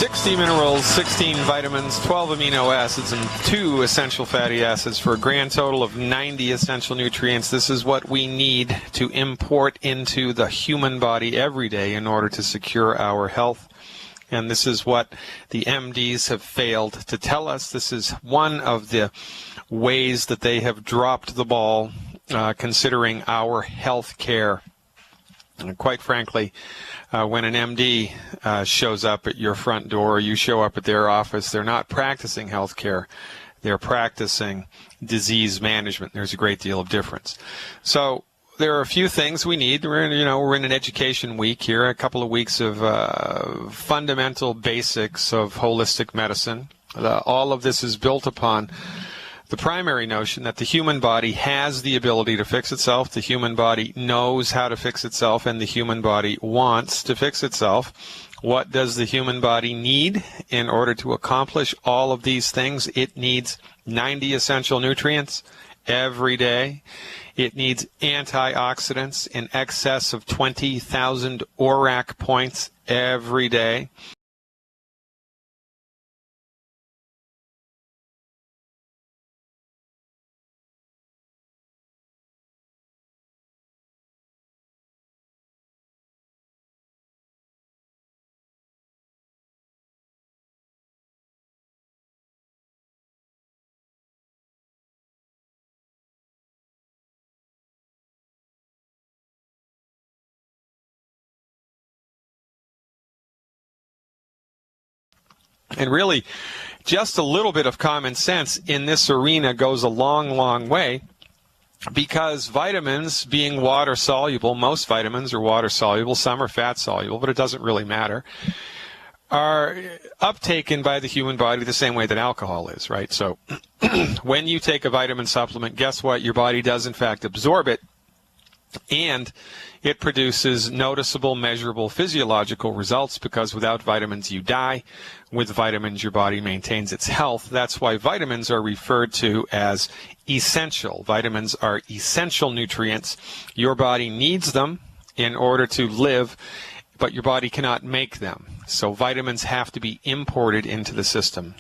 60 minerals, 16 vitamins, 12 amino acids, and 2 essential fatty acids for a grand total of 90 essential nutrients. This is what we need to import into the human body every day in order to secure our health. And this is what the MDs have failed to tell us. This is one of the ways that they have dropped the ball considering our health care. And quite frankly, when an MD shows up at your front door, or you show up at their office, they're not practicing health care. They're practicing disease management. There's a great deal of difference. So there are a few things we need. We're in an education week here, a couple of weeks of fundamental basics of holistic medicine. All of this is built upon the primary notion that the human body has the ability to fix itself, the human body knows how to fix itself, and the human body wants to fix itself. What does the human body need in order to accomplish all of these things? It needs 90 essential nutrients every day. It needs antioxidants in excess of 20,000 ORAC points every day. And really, just a little bit of common sense in this arena goes a long, long way, because vitamins, being water soluble, most vitamins are water soluble, some are fat soluble, but it doesn't really matter, are uptaken by the human body the same way that alcohol is, right? So when you take a vitamin supplement, guess what? Your body does in fact absorb it, and it produces noticeable, measurable physiological results, because without vitamins you die. With vitamins your body maintains its health. That's why vitamins are referred to as essential. Vitamins are essential nutrients. Your body needs them in order to live, but your body cannot make them. So vitamins have to be imported into the system.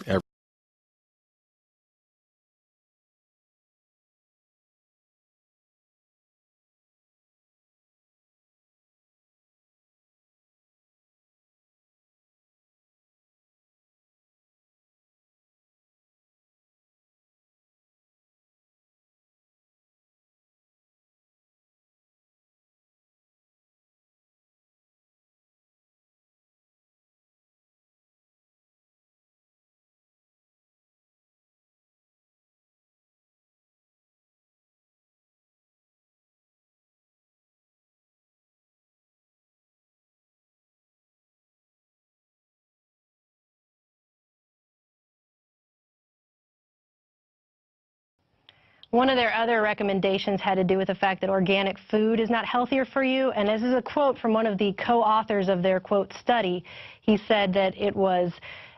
One of their other recommendations had to do with the fact that organic food is not healthier for you. And this is a quote from one of the co-authors of their, quote, study. He said that it was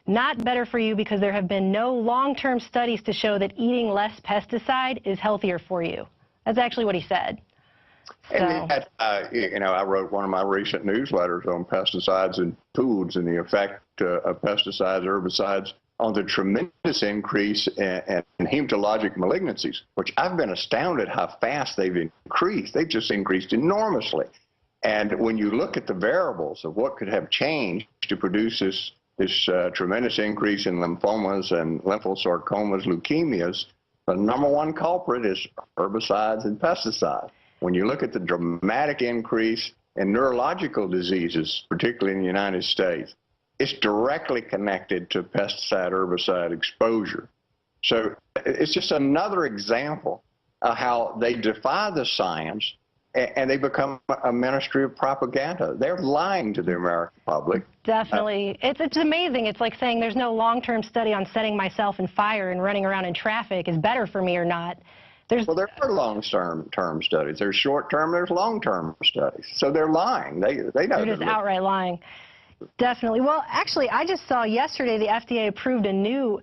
not better for you because there have been no long-term studies to show that eating less pesticide is healthier for you. That's actually what he said. And that, I wrote one of my recent newsletters on pesticides and foods and the effect of pesticides, herbicides, on the tremendous increase in hematologic malignancies, which I've been astounded how fast they've increased. They've just increased enormously. And when you look at the variables of what could have changed to produce this tremendous increase in lymphomas and lymphosarcomas, leukemias, the number one culprit is herbicides and pesticides. When you look at the dramatic increase in neurological diseases, particularly in the United States, it's directly connected to pesticide, herbicide exposure. So it's just another example of how they defy the science and they become a ministry of propaganda. They're lying to the American public. Definitely. It's amazing. It's like saying there's no long-term study on setting myself in fire and running around in traffic is better for me or not. Well, there are long-term studies. There's short-term, there's long-term studies. So they're lying. They know they're just outright lying. Definitely. Well, actually, I just saw yesterday the FDA approved a new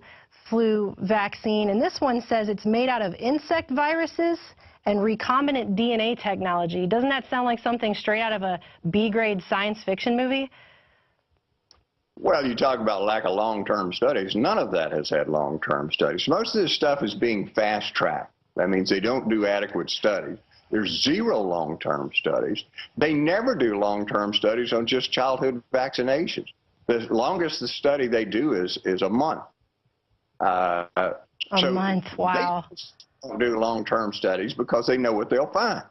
flu vaccine, and this one says it's made out of insect viruses and recombinant DNA technology. Doesn't that sound like something straight out of a B-grade science fiction movie? Well, you talk about lack of long-term studies. None of that has had long-term studies. Most of this stuff is being fast-tracked. That means they don't do adequate studies. There's zero long-term studies. They never do long-term studies on just childhood vaccinations. The longest the study they do is a month. A month, wow. They don't do long-term studies because they know what they'll find.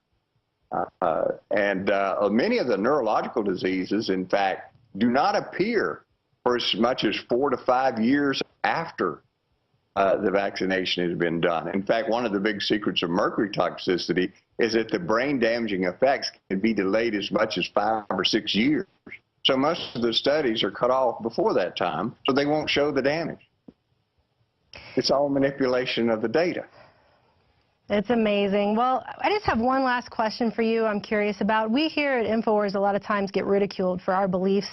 Many of the neurological diseases, in fact, do not appear for as much as 4 to 5 years after the vaccination has been done. In fact, one of the big secrets of mercury toxicity is that the brain damaging effects can be delayed as much as 5 or 6 years. So most of the studies are cut off before that time, so they won't show the damage. It's all manipulation of the data. It's amazing. Well, I just have one last question for you I'm curious about. We here at InfoWars a lot of times get ridiculed for our beliefs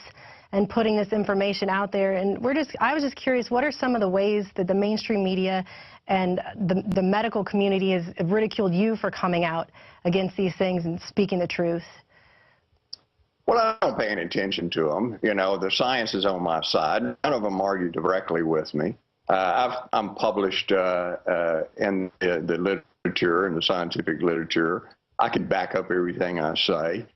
and putting this information out there. And I was just curious, what are some of the ways that the mainstream media and the medical community has ridiculed you for coming out against these things and speaking the truth? Well, I don't pay any attention to them. You know, the science is on my side. None of them argue directly with me. I'm published in the literature, in the scientific literature. I can back up everything I say.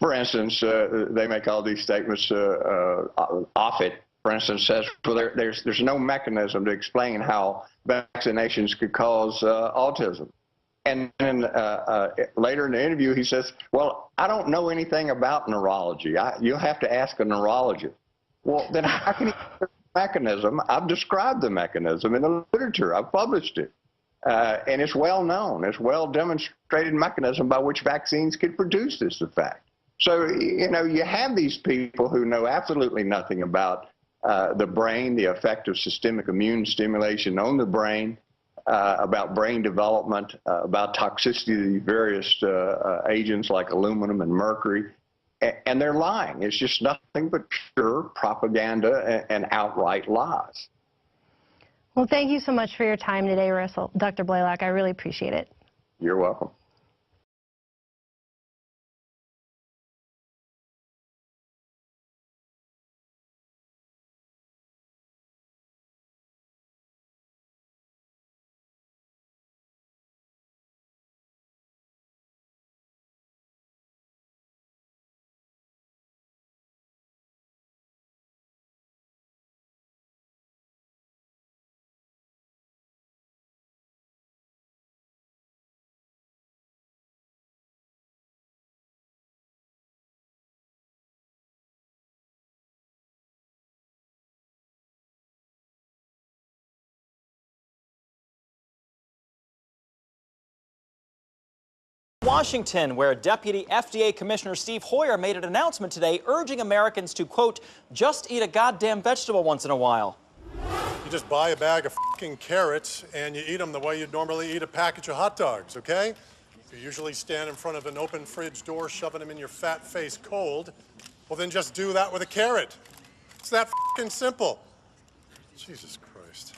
For instance, they make all these statements. Offit, for instance, says, well, there's no mechanism to explain how vaccinations could cause autism. And then later in the interview, he says, well, I don't know anything about neurology. You'll have to ask a neurologist. Well, then how can he mechanism? I've described the mechanism in the literature. I've published it. And it's well known. It's well demonstrated mechanism by which vaccines can produce this effect. So, you know, you have these people who know absolutely nothing about the brain, the effect of systemic immune stimulation on the brain, about brain development, about toxicity of various agents like aluminum and mercury. And they're lying. It's just nothing but pure propaganda and outright lies. Well, thank you so much for your time today, Dr. Blaylock. I really appreciate it. You're welcome. Washington, where Deputy FDA Commissioner Steve Hoyer made an announcement today urging Americans to, quote, just eat a goddamn vegetable once in a while. You just buy a bag of fucking carrots and you eat them the way you'd normally eat a package of hot dogs, okay? You usually stand in front of an open fridge door shoving them in your fat face cold. Well, then just do that with a carrot. It's that fucking simple. Jesus Christ.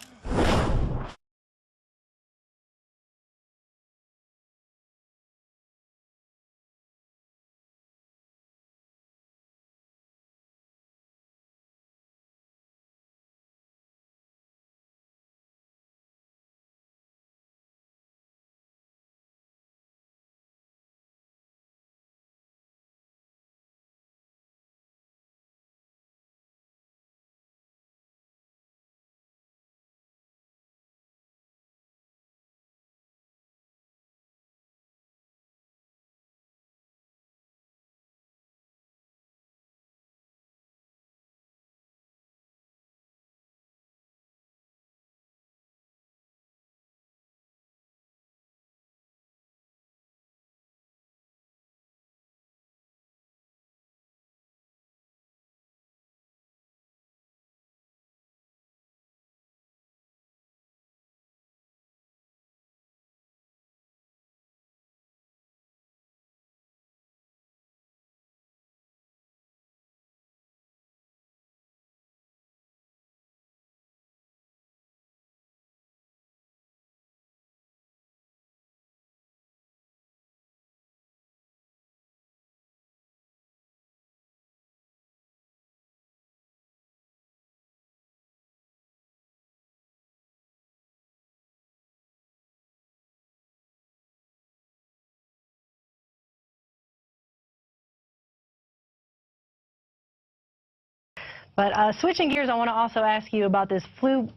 But switching gears, I want to also ask you about this flu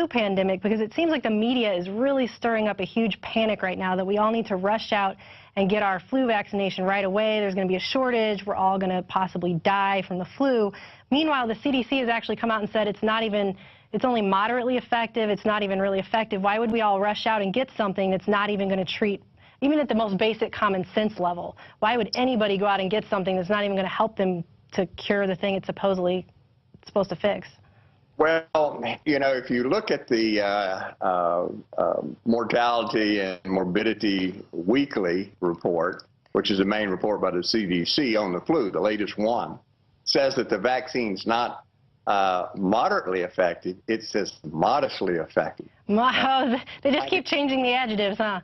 pandemic, because it seems like the media is really stirring up a huge panic right now that we all need to rush out and get our flu vaccination right away. There's going to be a shortage. We're all going to possibly die from the flu. Meanwhile, the CDC has actually come out and said it's only moderately effective. It's not even really effective. Why would we all rush out and get something that's not even going to treat, even at the most basic common sense level? Why would anybody go out and get something that's not even going to help them to cure the thing it's supposedly supposed to fix? Well, you know, if you look at the mortality and morbidity weekly report, which is the main report by the CDC on the flu, the latest one, says that the vaccine's not moderately effective. It says modestly effective. Wow, they just keep changing the adjectives, huh?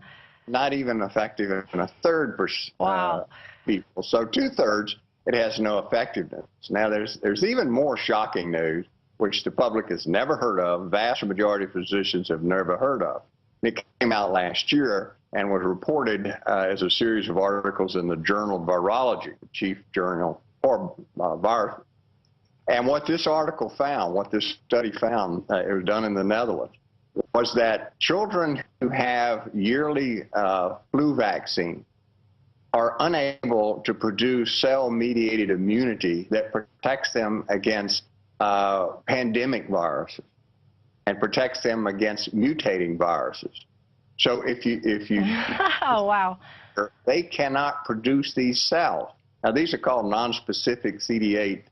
Not even effective in a third wow. People. So 2/3, it has no effectiveness. Now, there's even more shocking news, which the public has never heard of, vast majority of physicians have never heard of. It came out last year and was reported as a series of articles in the Journal of Virology, the chief journal for virus. And what this article found, what this study found, it was done in the Netherlands, was that children who have yearly flu vaccine are unable to produce cell-mediated immunity that protects them against pandemic viruses and protects them against mutating viruses. So if you oh, wow. They cannot produce these cells. Now, these are called nonspecific CD8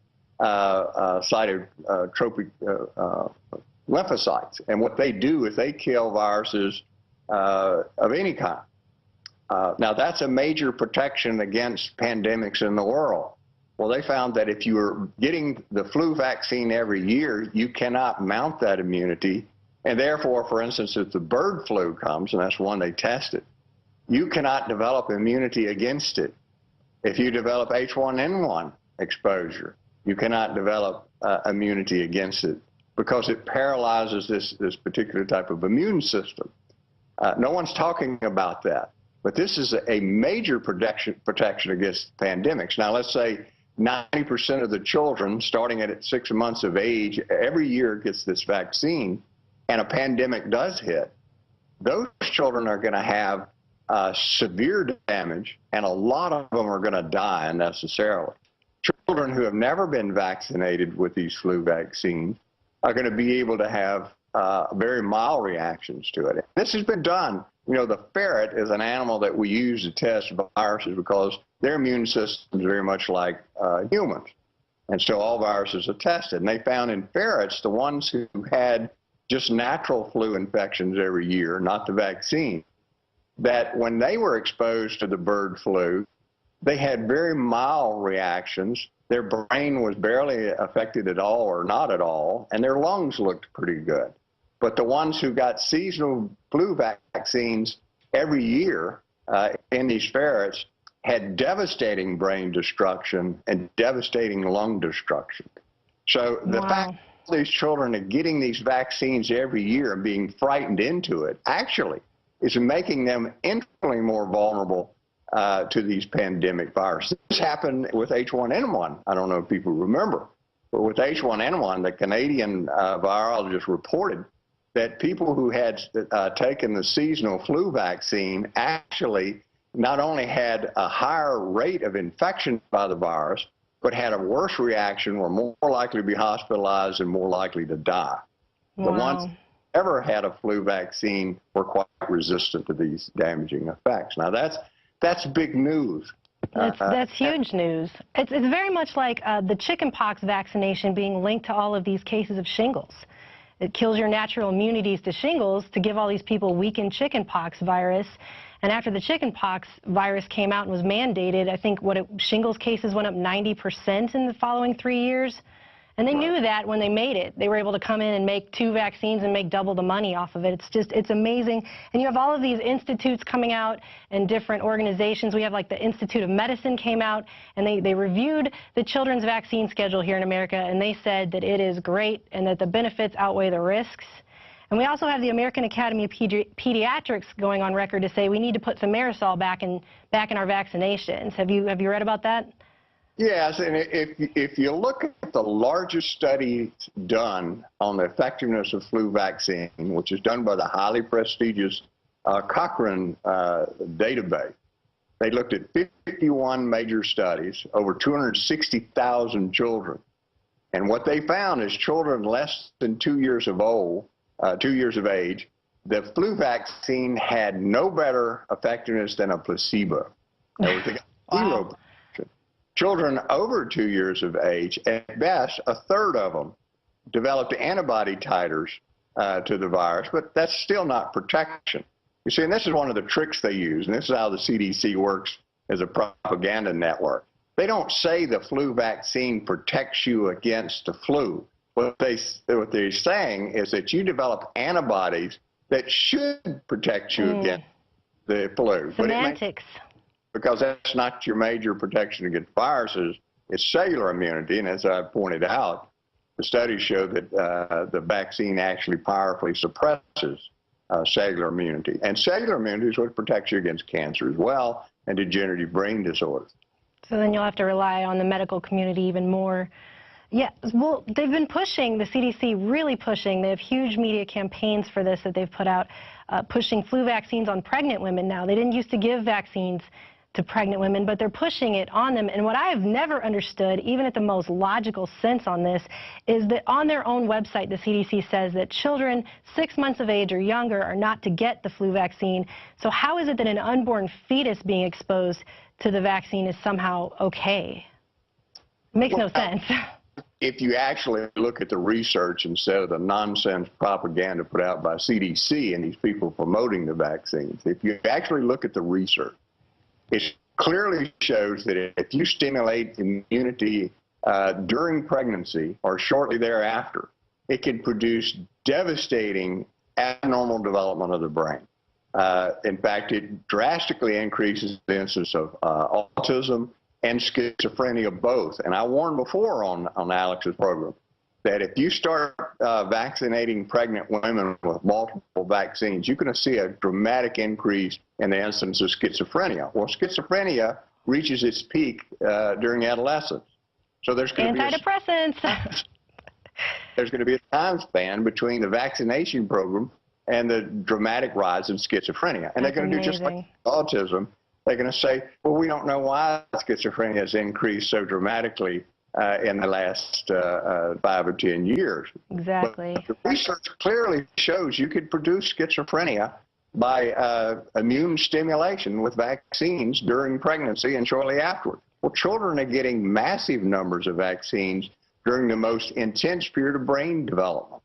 cytotropic lymphocytes. And what they do is they kill viruses of any kind. Now, that's a major protection against pandemics in the world. Well, they found that if you were getting the flu vaccine every year, you cannot mount that immunity. And therefore, for instance, if the bird flu comes, and that's one they tested, you cannot develop immunity against it. If you develop H1N1 exposure, you cannot develop immunity against it because it paralyzes this particular type of immune system. No one's talking about that. But this is a major protection against pandemics. Now, let's say 90% of the children starting at 6 months of age every year gets this vaccine, and a pandemic does hit. Those children are going to have severe damage, and a lot of them are going to die unnecessarily. Children who have never been vaccinated with these flu vaccines are going to be able to have very mild reactions to it. This has been done. You know, the ferret is an animal that we use to test viruses because their immune system is very much like humans. And so all viruses are tested. And they found in ferrets, the ones who had just natural flu infections every year, not the vaccine, that when they were exposed to the bird flu, they had very mild reactions. Their brain was barely affected at all or not at all, and their lungs looked pretty good. But the ones who got seasonal flu vaccines every year in these ferrets had devastating brain destruction and devastating lung destruction. So the fact that these children are getting these vaccines every year and being frightened into it actually is making them infinitely more vulnerable to these pandemic viruses. This happened with H1N1. I don't know if people remember, but with H1N1, the Canadian virologist reported that people who had taken the seasonal flu vaccine actually not only had a higher rate of infection by the virus, but had a worse reaction, were more likely to be hospitalized and more likely to die. Wow. The ones who ever had a flu vaccine were quite resistant to these damaging effects. Now, that's big news. That's huge news. It's very much like the chickenpox vaccination being linked to all of these cases of shingles. It kills your natural immunities to shingles to give all these people weakened chickenpox virus. And after the chickenpox virus came out and was mandated, I think shingles cases went up 90% in the following 3 years. And they knew that when they made it. They were able to come in and make 2 vaccines and make double the money off of it. It's amazing. And you have all of these institutes coming out and different organizations. We have like the Institute of Medicine came out, and they reviewed the children's vaccine schedule here in America, and they said that it is great and that the benefits outweigh the risks. And we also have the American Academy of Pediatrics going on record to say we need to put thimerosal back in our vaccinations. Have you read about that? Yes, and if you look at the largest study done on the effectiveness of flu vaccine, which is done by the highly prestigious Cochrane database, they looked at 51 major studies, over 260,000 children. And what they found is children less than 2 years of age, the flu vaccine had no better effectiveness than a placebo. They got zero protection. Children over 2 years of age, at best, a third of them developed antibody titers to the virus, but that's still not protection. You see, and this is one of the tricks they use, and this is how the CDC works as a propaganda network. They don't say the flu vaccine protects you against the flu. What they're saying is that you develop antibodies that should protect you against the flu. Semantics. Because that's not your major protection against viruses. It's cellular immunity, and as I pointed out, the studies show that the vaccine actually powerfully suppresses cellular immunity. And cellular immunity is what protects you against cancer as well and degenerative brain disorders. So then you'll have to rely on the medical community even more. Yeah, well, they've been pushing, the CDC really pushing. They have huge media campaigns for this that they've put out, pushing flu vaccines on pregnant women now. They didn't used to give vaccines to pregnant women, but they're pushing it on them. And what I have never understood, even at the most logical sense on this, is that on their own website, the CDC says that children 6 months of age or younger are not to get the flu vaccine. So how is it that an unborn fetus being exposed to the vaccine is somehow okay? It makes no sense. If you actually look at the research instead of the nonsense propaganda put out by CDC and these people promoting the vaccines, if you actually look at the research, it clearly shows that if you stimulate immunity during pregnancy or shortly thereafter, it can produce devastating abnormal development of the brain. In fact, it drastically increases the incidence of autism and schizophrenia both. And I warned before on Alex's program that if you start vaccinating pregnant women with multiple vaccines, you're going to see a dramatic increase in the incidence of schizophrenia. Well, schizophrenia reaches its peak during adolescence. So there's going to be antidepressants. There's going to be a time span between the vaccination program and the dramatic rise in schizophrenia. And they're going to do just like autism. They're going to say, well, we don't know why schizophrenia has increased so dramatically in the last 5 or 10 years. Exactly. But the research clearly shows you could produce schizophrenia by immune stimulation with vaccines during pregnancy and shortly afterward. Well, children are getting massive numbers of vaccines during the most intense period of brain development,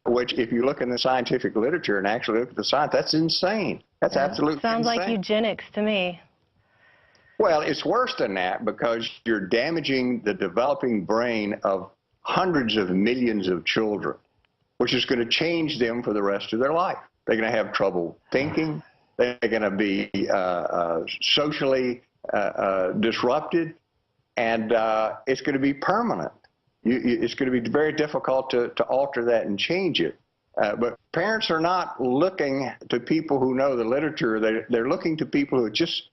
which if you look in the scientific literature and actually look at the science, that's insane. That's absolutely insane. Sounds like eugenics to me. Well, it's worse than that because you're damaging the developing brain of hundreds of millions of children, which is going to change them for the rest of their life. They're going to have trouble thinking. They're going to be socially disrupted, and it's going to be permanent. It's going to be very difficult to alter that and change it. But parents are not looking to people who know the literature. They're looking to people who are just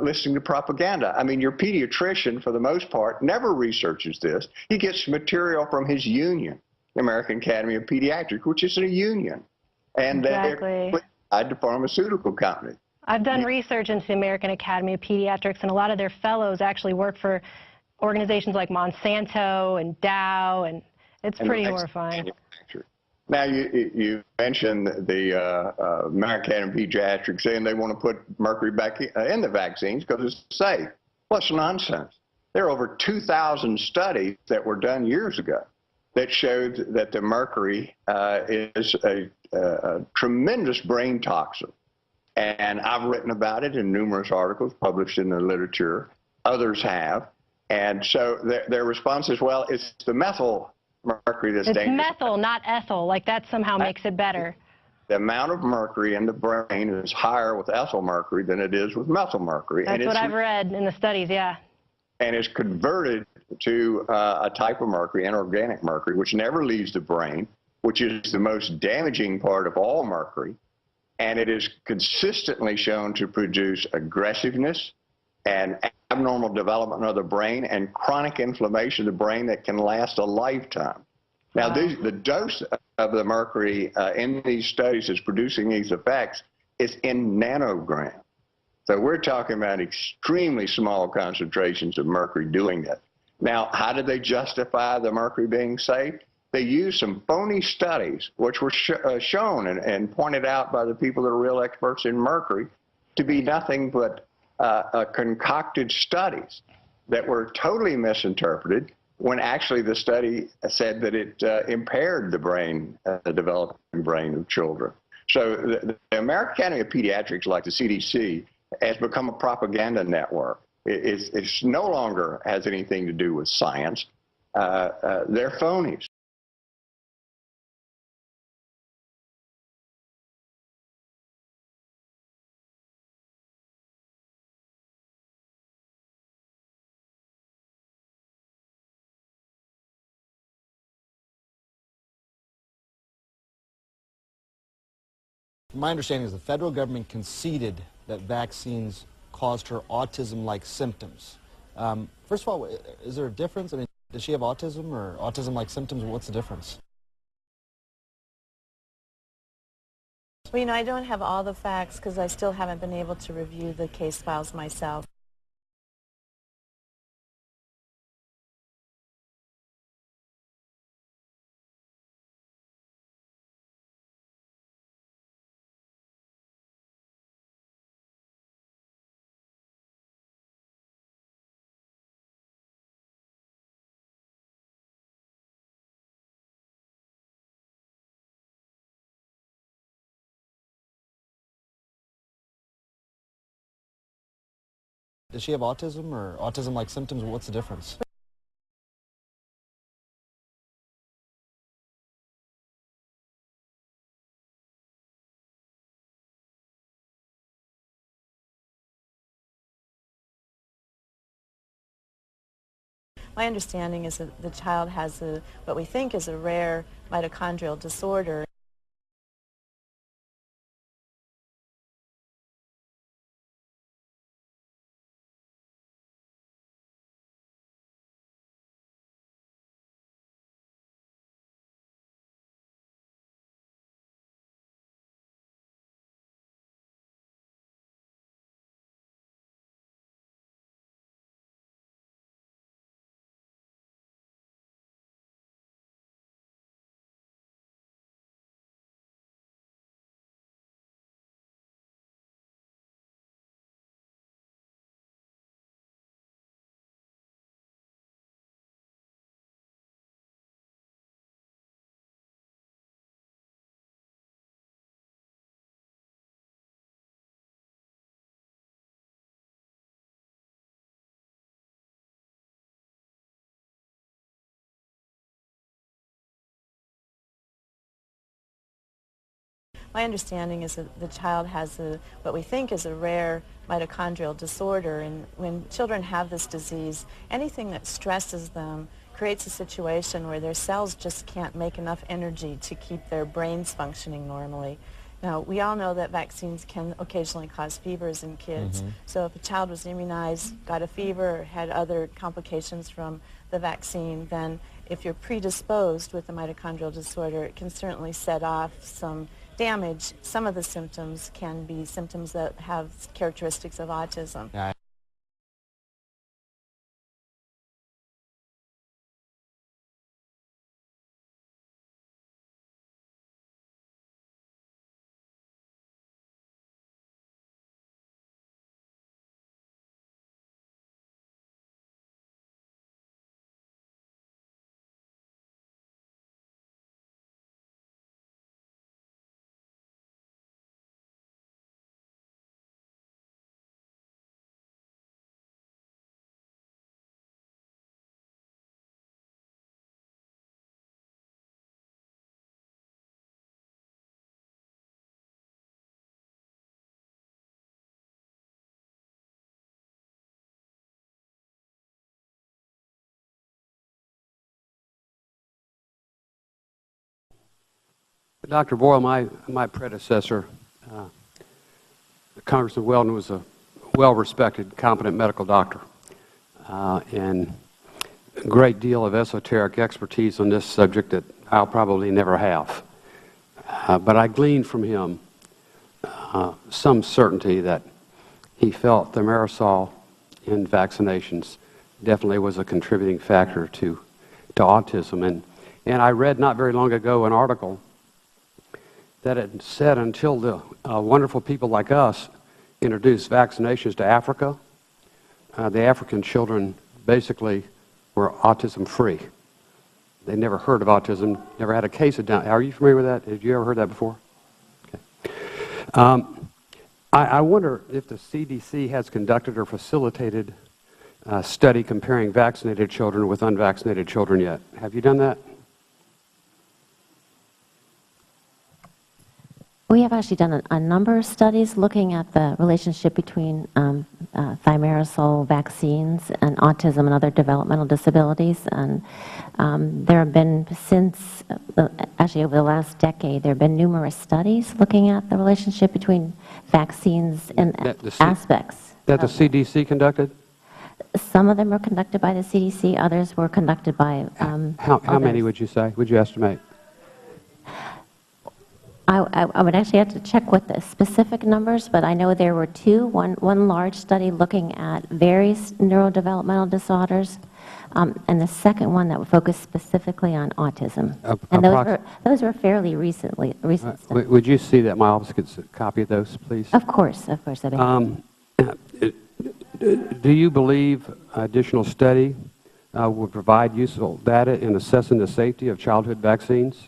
listening to propaganda. I mean, your pediatrician, for the most part, never researches this. He gets material from his union, the American Academy of Pediatrics, which is a union. And they're tied to pharmaceutical companies. I've done research into the American Academy of Pediatrics, and a lot of their fellows actually work for organizations like Monsanto and Dow, and it's pretty horrifying. Now, you mentioned the American Academy of Pediatrics saying they want to put mercury back in the vaccines because it's safe. Well, it's nonsense. There are over 2,000 studies that were done years ago that showed that the mercury is a tremendous brain toxin. And I've written about it in numerous articles published in the literature. Others have. And so their response is, well, it's the methyl mercury that's dangerous. It's methyl, not ethyl. Like that somehow makes it better. The amount of mercury in the brain is higher with ethyl mercury than it is with methyl mercury. That's what I've read in the studies, yeah. And it's converted to a type of mercury, inorganic mercury, which never leaves the brain, which is the most damaging part of all mercury. And it is consistently shown to produce aggressiveness and abnormal development of the brain and chronic inflammation of the brain that can last a lifetime. Now, the dose of the mercury in these studies is producing these effects is in nanograms. So we're talking about extremely small concentrations of mercury doing that. Now, how did they justify the mercury being safe? They used some phony studies, which were shown and pointed out by the people that are real experts in mercury to be nothing but concocted studies that were totally misinterpreted, when actually the study said that it impaired the brain, the developing brain of children. So the American Academy of Pediatrics, like the CDC, has become a propaganda network. It's no longer has anything to do with science. They're phonies. My understanding is the federal government conceded that vaccines caused her autism-like symptoms. First of all, is there a difference? I mean, does she have autism or autism-like symptoms? What's the difference? Well, you know, I don't have all the facts because I still haven't been able to review the case files myself. Does she have autism or autism-like symptoms? What's the difference? My understanding is that the child has what we think is a rare mitochondrial disorder. My understanding is that the child has what we think is a rare mitochondrial disorder, and when children have this disease, anything that stresses them creates a situation where their cells just can't make enough energy to keep their brains functioning normally. Now, we all know that vaccines can occasionally cause fevers in kids. So if a child was immunized, got a fever, or had other complications from the vaccine, then if you're predisposed with a mitochondrial disorder, it can certainly set off some damage. Some of the symptoms can be symptoms that have characteristics of autism. Yeah. Dr. Boyle, my predecessor, Congressman Weldon, was a well-respected, competent medical doctor. and a great deal of esoteric expertise on this subject that I'll probably never have. But I gleaned from him some certainty that he felt thimerosal in vaccinations definitely was a contributing factor to autism. And I read not very long ago an article that it said until the wonderful people like us introduced vaccinations to Africa, the African children basically were autism-free. They never heard of autism, never had a case of Down. Are you familiar with that? Have you ever heard that before? Okay. I wonder if the CDC has conducted or facilitated a study comparing vaccinated children with unvaccinated children yet. Have you done that? We have actually done a number of studies looking at the relationship between thimerosal vaccines and autism and other developmental disabilities. And there have been, since actually over the last decade, there have been numerous studies looking at the relationship between vaccines and aspects. That the CDC conducted? Some of them were conducted by the CDC, others were conducted by How many would you say? Would you estimate? I would actually have to check with the specific numbers, but I know there were two. One large study looking at various neurodevelopmental disorders, and the second one that would focus specifically on autism. And those were fairly recent studies. Would you see that my office gets a copy of those, please? Of course, that'd be do you believe additional study would provide useful data in assessing the safety of childhood vaccines?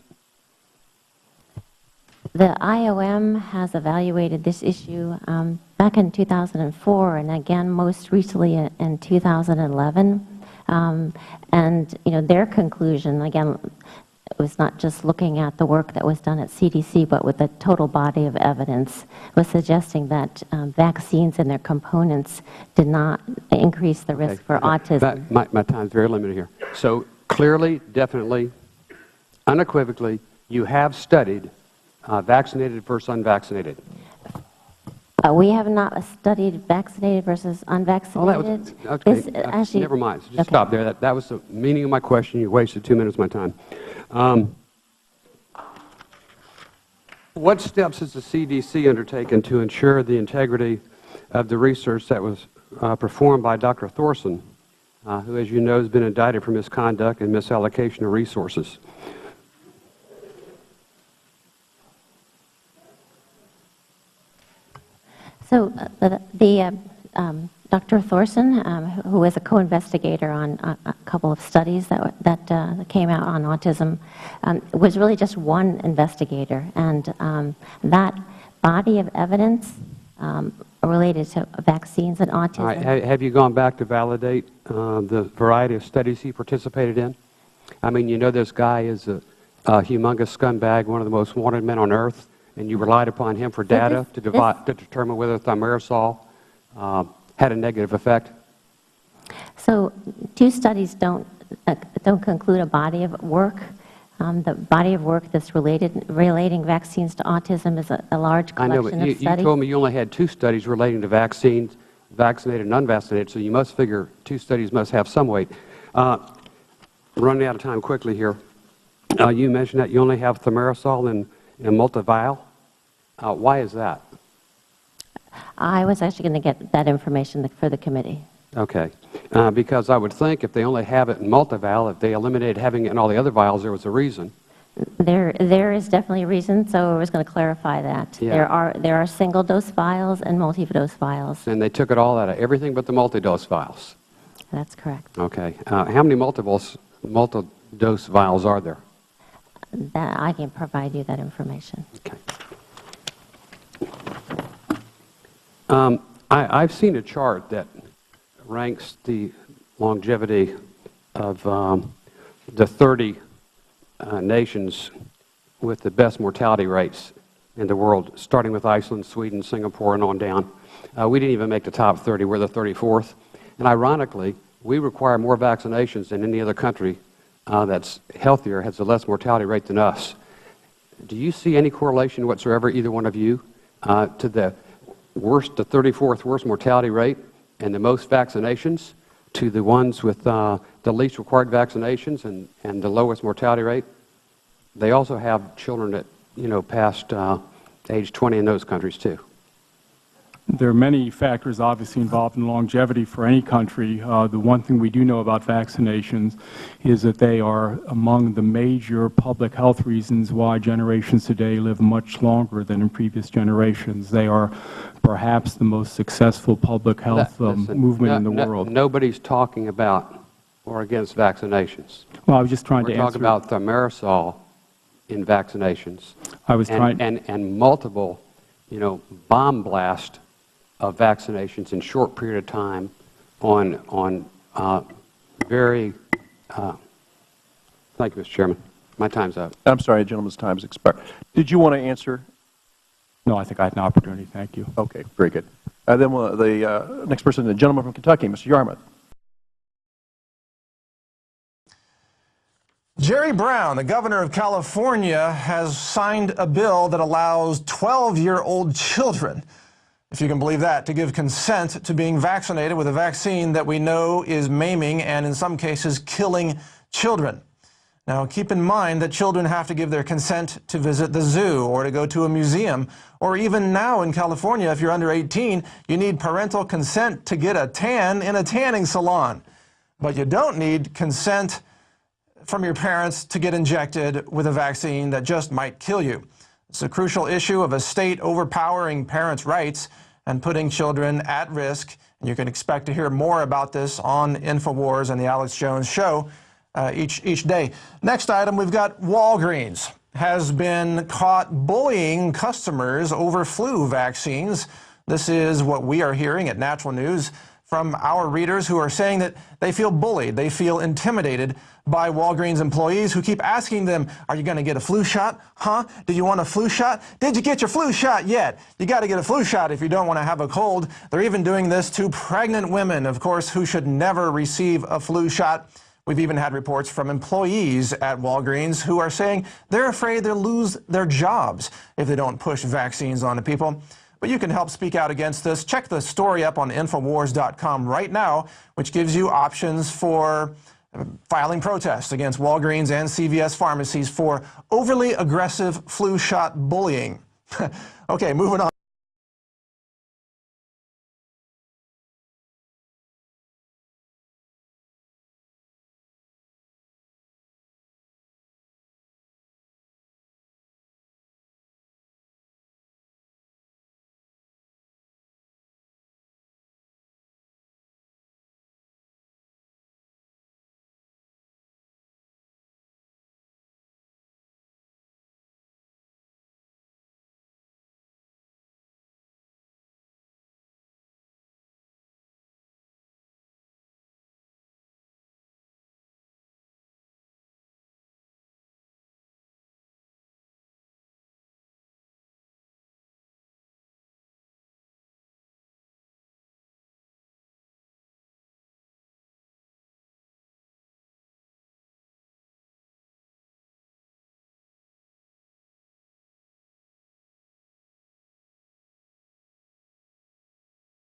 The IOM has evaluated this issue back in 2004 and again most recently in 2011. And their conclusion, again, it was not just looking at the work that was done at CDC, but with the total body of evidence, was suggesting that vaccines and their components did not increase the risk for autism. My time is very limited here. So clearly, definitely, unequivocally, you have studied vaccinated versus unvaccinated. We have not studied vaccinated versus unvaccinated. Oh, okay. Never mind. So just stop there. That was the meaning of my question. You wasted 2 minutes of my time. What steps has the CDC undertaken to ensure the integrity of the research that was performed by Dr. Thorson, who, as you know, has been indicted for misconduct and misallocation of resources? So Dr. Thorson, who was a co-investigator on a couple of studies that came out on autism, was really just one investigator, and that body of evidence related to vaccines and autism. All right. Have you gone back to validate the variety of studies he participated in? I mean, you know this guy is a humongous scumbag, one of the most wanted men on earth, and you relied upon him for data to determine whether thimerosal had a negative effect? So two studies don't conclude a body of work. The body of work that's relating vaccines to autism is a large collection of studies. I know, but you told me you only had 2 studies relating to vaccines, vaccinated and unvaccinated, so you must figure 2 studies must have some weight. Running out of time quickly here. You mentioned that you only have thimerosal in a multi-vial. Why is that? I was actually going to get that information for the committee. Okay. Because I would think if they only have it in multi-vial, if they eliminated having it in all the other vials, there was a reason. There is definitely a reason, so I was going to clarify that. Yeah. There are single-dose vials and multi-dose vials. And they took it all out of everything but the multi-dose vials. That's correct. Okay. How many multi-dose vials are there? I can provide you that information. Okay. I've seen a chart that ranks the longevity of the 30 nations with the best mortality rates in the world, starting with Iceland, Sweden, Singapore, and on down. We didn't even make the top 30. We're the 34th. And ironically, we require more vaccinations than any other country that's healthier, has a less mortality rate than us. Do you see any correlation whatsoever, either one of you, to the 34th worst mortality rate and the most vaccinations to the ones with the least required vaccinations and the lowest mortality rate, they also have children that, past age 20 in those countries too. There are many factors obviously involved in longevity for any country. The one thing we do know about vaccinations is that they are among the major public health reasons why generations today live much longer than in previous generations. They are perhaps the most successful public health movement in the world. Nobody's talking about or against vaccinations. Well, I was just trying to answer. We're talking about thimerosal in vaccinations. I was trying and multiple, bomb blast of vaccinations in short period of time on very. Thank you, Mr. Chairman. My time's up. I'm sorry, gentleman's time has expired. Did you want to answer? No, I think I had an opportunity. Thank you. Okay, very good. Then the next person, the gentleman from Kentucky, Mr. Yarmouth. Jerry Brown, the governor of California, has signed a bill that allows 12-year-old children, if you can believe that, to give consent to being vaccinated with a vaccine that we know is maiming and in some cases killing children. Now, keep in mind that children have to give their consent to visit the zoo or to go to a museum, or even now in California, if you're under 18, you need parental consent to get a tan in a tanning salon. But you don't need consent from your parents to get injected with a vaccine that just might kill you. It's a crucial issue of a state overpowering parents' rights and putting children at risk. And you can expect to hear more about this on InfoWars and the Alex Jones Show each day. Next item, we've got Walgreens has been caught bullying customers over flu vaccines. This is what we are hearing at Natural News from our readers who are saying that they feel bullied, they feel intimidated by Walgreens employees who keep asking them, are you going to get a flu shot? Huh? Do you want a flu shot? Did you get your flu shot yet? You got to get a flu shot if you don't want to have a cold. They're even doing this to pregnant women, of course, who should never receive a flu shot. We've even had reports from employees at Walgreens who are saying they're afraid they'll lose their jobs if they don't push vaccines on the people. But you can help speak out against this. Check the story up on Infowars.com right now, which gives you options for filing protests against Walgreens and CVS pharmacies for overly aggressive flu shot bullying. Okay, moving on.